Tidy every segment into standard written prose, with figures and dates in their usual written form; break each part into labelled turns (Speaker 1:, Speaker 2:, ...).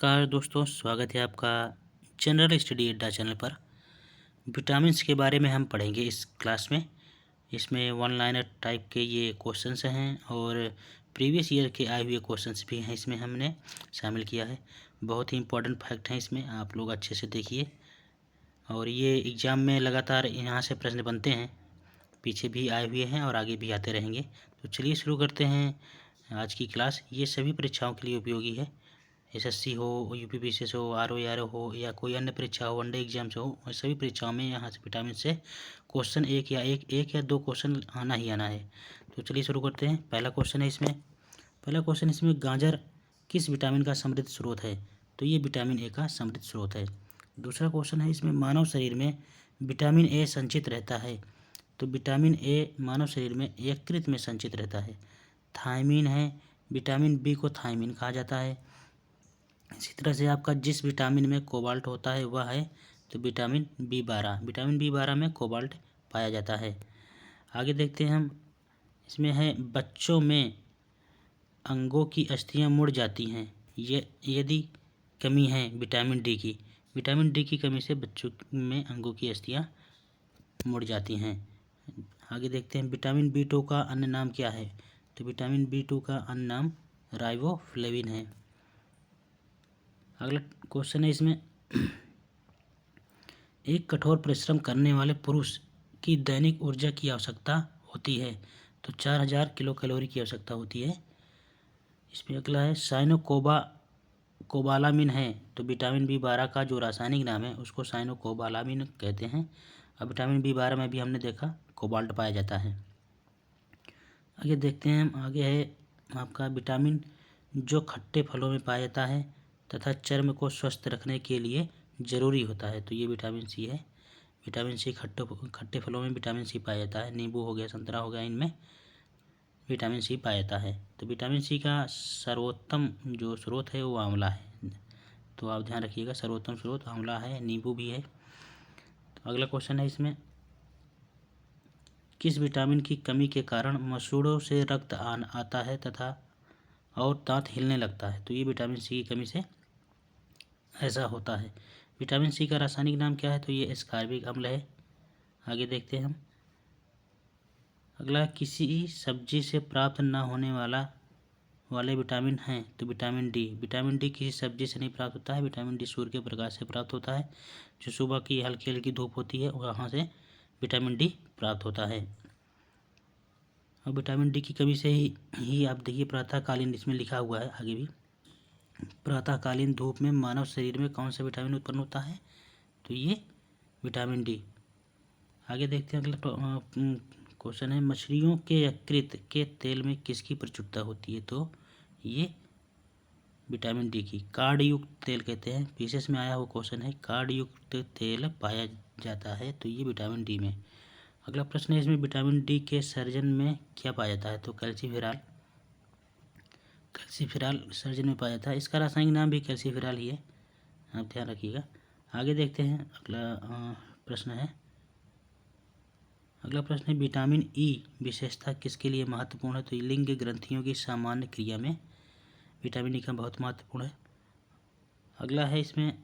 Speaker 1: नमस्कार दोस्तों, स्वागत है आपका जनरल स्टडी अड्डा चैनल पर। विटामिन्स के बारे में हम पढ़ेंगे इस क्लास में। इसमें वन लाइनर टाइप के ये क्वेश्चंस हैं और प्रीवियस ईयर के आए हुए क्वेश्चंस भी हैं, इसमें हमने शामिल किया है। बहुत ही इंपॉर्टेंट फैक्ट हैं इसमें, आप लोग अच्छे से देखिए। और ये एग्ज़ाम में लगातार यहाँ से प्रश्न बनते हैं, पीछे भी आए हुए हैं और आगे भी आते रहेंगे। तो चलिए शुरू करते हैं आज की क्लास। ये सभी परीक्षाओं के लिए उपयोगी है। एसएससी हो, यूपीपीसीएस हो, आरओ हो या कोई अन्य परीक्षा हो, वनडे एग्जाम्स हो, और सभी परीक्षाओं में यहाँ से विटामिन से क्वेश्चन एक या दो क्वेश्चन आना ही आना है। तो चलिए शुरू करते हैं। पहला क्वेश्चन इसमें गाजर किस विटामिन का समृद्ध स्रोत है? तो ये विटामिन ए का समृद्ध स्रोत है। दूसरा क्वेश्चन है इसमें मानव शरीर में विटामिन ए संचित रहता है। तो विटामिन ए मानव शरीर में यकृत में संचित रहता है। थायमीन है, विटामिन बी को थायमीन कहा जाता है। इसी तरह से आपका जिस विटामिन में कोबाल्ट होता है वह है तो विटामिन बी 12। विटामिन बी 12 में कोबाल्ट पाया जाता है। आगे देखते हैं हम। इसमें है बच्चों में अंगों की अस्थियां मुड़ जाती हैं ये यदि कमी है विटामिन डी की। विटामिन डी की कमी से बच्चों में अंगों की अस्थियां मुड़ जाती हैं। आगे देखते हैं विटामिन बी 2 का अन्य नाम क्या है? तो विटामिन बी 2 का अन्य नाम राइबोफ्लेविन है। अगला क्वेश्चन है इसमें एक कठोर परिश्रम करने वाले पुरुष की दैनिक ऊर्जा की आवश्यकता होती है तो 4000 किलो कैलोरी की आवश्यकता होती है। इसमें अगला है कोबालामिन है तो विटामिन बी 12 का जो रासायनिक नाम है उसको साइनोकोबालामिन कहते हैं। अब विटामिन बी 12 में भी हमने देखा कोबाल्ट पाया जाता है। आगे देखते हैं हम। आगे है आपका विटामिन जो खट्टे फलों में पाया जाता है तथा चर्म को स्वस्थ रखने के लिए ज़रूरी होता है। तो ये विटामिन सी है। विटामिन सी खट्टे फलों में विटामिन सी पाया जाता है। नींबू हो गया, संतरा हो गया, इनमें विटामिन सी पाया जाता है। तो विटामिन सी का सर्वोत्तम जो स्रोत है वो आंवला है। तो आप ध्यान रखिएगा, सर्वोत्तम स्रोत आंवला है, नींबू भी है। तो अगला क्वेश्चन है इसमें किस विटामिन की कमी के कारण मसूड़ों से रक्त आता है तथा और दांत हिलने लगता है? तो ये विटामिन सी की कमी से ऐसा होता है। विटामिन सी का रासायनिक नाम क्या है? तो ये एस्कॉर्बिक अम्ल है। आगे देखते हैं हम। अगला किसी सब्जी से प्राप्त न होने वाले विटामिन हैं तो विटामिन डी। विटामिन डी किसी सब्जी से नहीं प्राप्त होता है। विटामिन डी सूर्य के प्रकाश से प्राप्त होता है। जो सुबह की हल्की हल्की धूप होती है वहाँ से विटामिन डी प्राप्त होता है। और विटामिन डी की कमी से ही आप देखिए प्रातःकालीन, इसमें लिखा हुआ है आगे भी, प्रातःकालीन धूप में मानव शरीर में कौन सा विटामिन उत्पन्न होता है? तो ये विटामिन डी। आगे देखते हैं। अगला क्वेश्चन है मछलियों के यकृत के तेल में किसकी प्रचुरता होती है? तो ये विटामिन डी की। कार्ड युक्त तेल कहते हैं, पीसेस में आया हुआ क्वेश्चन है। कार्ड युक्त तेल पाया जाता है तो ये विटामिन डी में। अगला प्रश्न है इसमें विटामिन डी के सर्जन में क्या पाया जाता है? तो कैल्सीफेरॉल सर्जन में पाया जाता है। इसका रासायनिक नाम भी कैल्सीफेरॉल ही है, आप ध्यान रखिएगा। आगे देखते हैं। अगला प्रश्न है विटामिन ई विशेषता किसके लिए महत्वपूर्ण है? तो लिंग ग्रंथियों की सामान्य क्रिया में विटामिन ई का बहुत महत्वपूर्ण है। अगला है इसमें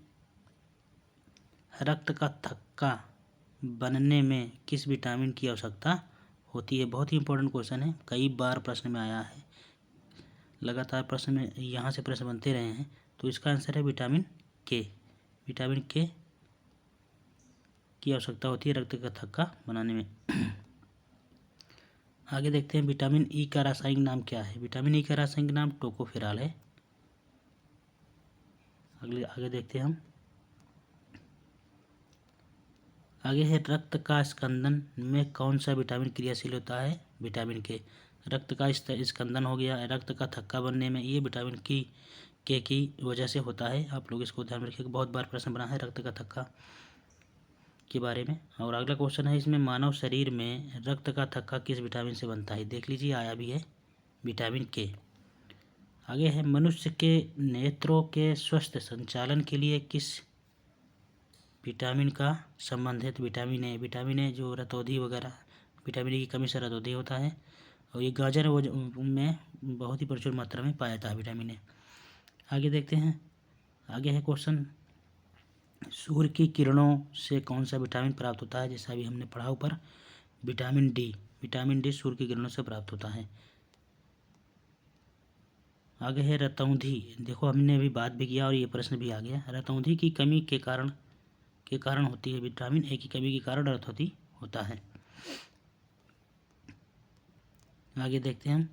Speaker 1: रक्त का थक्का बनने में किस विटामिन की आवश्यकता होती है? बहुत ही इंपॉर्टेंट क्वेश्चन है, कई बार प्रश्न में आया है, लगातार प्रश्न में यहाँ से प्रश्न बनते रहे हैं। तो इसका आंसर है विटामिन के। विटामिन के की आवश्यकता होती है रक्त का थक्का बनाने में। आगे देखते हैं विटामिन ई का रासायनिक नाम क्या है? विटामिन ई का रासायनिक नाम टोकोफेरॉल है। आगे देखते हैं हम। आगे है रक्त का स्कंदन में कौन सा विटामिन क्रियाशील होता है? विटामिन के। रक्त का स्कंदन हो गया, रक्त का थक्का बनने में ये विटामिन के की वजह से होता है। आप लोग इसको ध्यान में रखिएगा, बहुत बार प्रश्न बना है रक्त का थक्का के बारे में। और अगला क्वेश्चन है इसमें मानव शरीर में रक्त का थक्का किस विटामिन से बनता है? देख लीजिए, आया भी है विटामिन के। आगे है मनुष्य के नेत्रों के स्वस्थ संचालन के लिए किस विटामिन का संबंध है? तो विटामिन ए जो रतौंधी वगैरह, विटामिन ए की कमी से रतौंधी होता है। और ये गाजर में बहुत ही प्रचुर मात्रा में पाया जाता है विटामिन ए। आगे देखते हैं। आगे है क्वेश्चन, सूर्य की किरणों से कौन सा विटामिन प्राप्त होता है? जैसा अभी हमने पढ़ा ऊपर, विटामिन डी। विटामिन डी सूर्य की किरणों से प्राप्त होता है। आगे है रतौंधी। देखो हमने अभी बात भी किया और ये प्रश्न भी आ गया। रतौंधी की कमी के कारण होती है, विटामिन ए की कमी के कारण रतौंधी होता है। आगे देखते हैं हम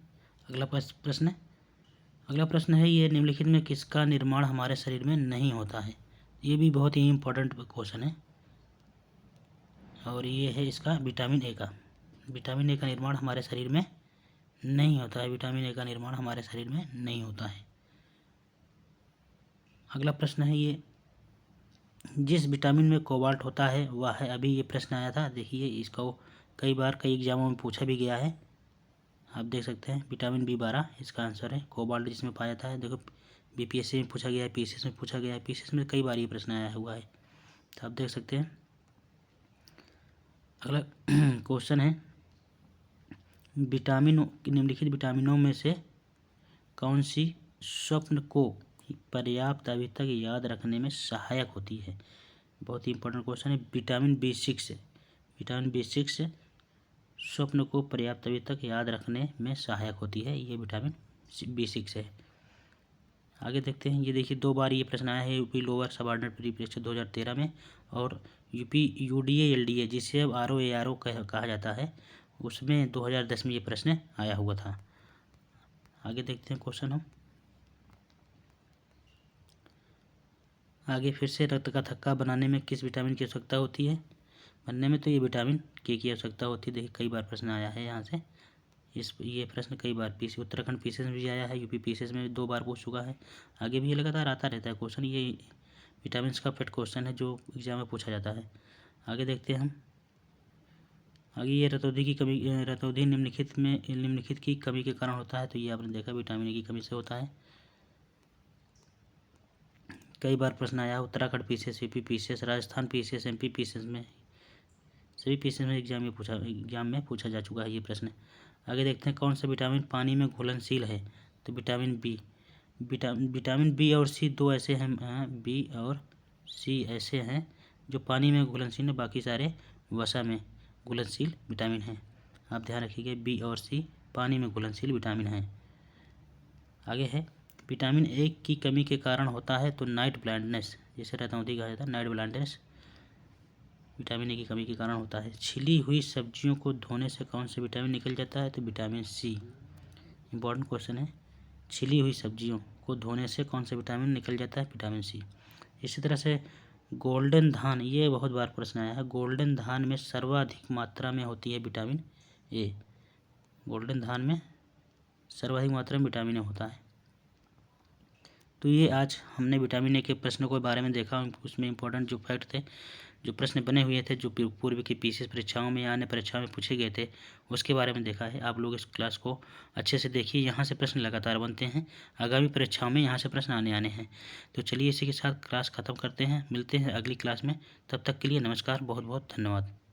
Speaker 1: अगला प्रश्न। अगला प्रश्न है, ये निम्नलिखित में किसका निर्माण हमारे शरीर में नहीं होता है? ये भी बहुत ही इम्पोर्टेंट क्वेश्चन है और ये है इसका विटामिन ए का। विटामिन ए का निर्माण हमारे शरीर में नहीं होता है। विटामिन ए का निर्माण हमारे शरीर में नहीं होता है। अगला प्रश्न है, ये जिस विटामिन में कोबाल्ट होता है वह है, अभी ये प्रश्न आया था, देखिए इसको कई बार कई एग्जामों में पूछा भी गया है। आप देख सकते हैं विटामिन B12 इसका आंसर है, कोबाल्ट जिसमें पाया जाता है। देखो BPSC में पूछा गया है, PCS में पूछा गया है, PCS में कई बार ये प्रश्न आया हुआ है, तो आप देख सकते हैं। अगला क्वेश्चन है, निम्नलिखित विटामिनों में से कौन सी स्वप्न को पर्याप्त अवधि तक याद रखने में सहायक होती है? बहुत ही इंपॉर्टेंट क्वेश्चन है। विटामिन B6 स्वप्न को पर्याप्त अवधि तक याद रखने में सहायक होती है, ये विटामिन B6 है। आगे देखते हैं, ये देखिए 2 बार ये प्रश्न आया है यूपी लोअर सबऑर्डिनेट प्री परीक्षा 2013 में और यूपी UDA LDA जिसे अब RO ARO कहा जाता है, उसमें 2010 में ये प्रश्न आया हुआ था। आगे देखते हैं क्वेश्चन हम। आगे फिर से रक्त का थक्का बनाने में किस विटामिन की आवश्यकता होती है? बनने में तो ये विटामिन के की आवश्यकता होती है। देखिए कई बार प्रश्न आया है यहाँ से, ये प्रश्न कई बार उत्तराखंड PCS में भी आया है, यूपी PCS में 2 बार पूछ चुका है, आगे भी ये लगातार आता रहता है क्वेश्चन। ये विटामिन का पेट क्वेश्चन है जो एग्जाम में पूछा जाता है। आगे देखते हैं हम। आगे ये रतौंधी निम्नलिखित की कमी के कारण होता है, तो ये आपने देखा विटामिन ए की कमी से होता है। कई बार प्रश्न आया, Uttarakhand PCS, UP PCS, Rajasthan PCS, MP PCS में, सभी PCS में एग्जाम में पूछा जा चुका है ये प्रश्न। आगे देखते हैं, कौन सा विटामिन पानी में घुलनशील है? तो विटामिन B। विटामिन B और C दो ऐसे हैं, B और C ऐसे हैं जो पानी में घुलनशील है, बाकी सारे वसा में घुलनशील विटामिन हैं। आप ध्यान रखिएगा, B और C पानी में घुलनशील विटामिन हैं। आगे है, विटामिन ए की कमी के कारण होता है, तो नाइट ब्लाइंडनेस, जैसे रतौंधी कहा जाता है, नाइट ब्लाइंडनेस विटामिन ए की कमी के कारण होता है। छिली हुई सब्जियों को धोने से कौन सा विटामिन निकल जाता है? तो विटामिन C। इंपॉर्टेंट क्वेश्चन है, छिली हुई सब्जियों को धोने से कौन सा विटामिन निकल जाता है? Vitamin C। इसी तरह से गोल्डन धान, ये बहुत बार प्रश्न आया है, गोल्डन धान में सर्वाधिक मात्रा में होती है विटामिन ए। गोल्डन धान में सर्वाधिक मात्रा में विटामिन ए होता है। तो ये आज हमने विटामिन ए के प्रश्नों के बारे में देखा, उसमें इंपॉर्टेंट जो फैक्ट थे, जो प्रश्न बने हुए थे, जो पूर्व की PCS परीक्षाओं में या अन्य परीक्षाओं में पूछे गए थे, उसके बारे में देखा है। आप लोग इस क्लास को अच्छे से देखिए, यहाँ से प्रश्न लगातार बनते हैं, आगामी परीक्षाओं में यहाँ से प्रश्न आने हैं। तो चलिए इसी के साथ क्लास ख़त्म करते हैं, मिलते हैं अगली क्लास में, तब तक के लिए नमस्कार, बहुत बहुत धन्यवाद।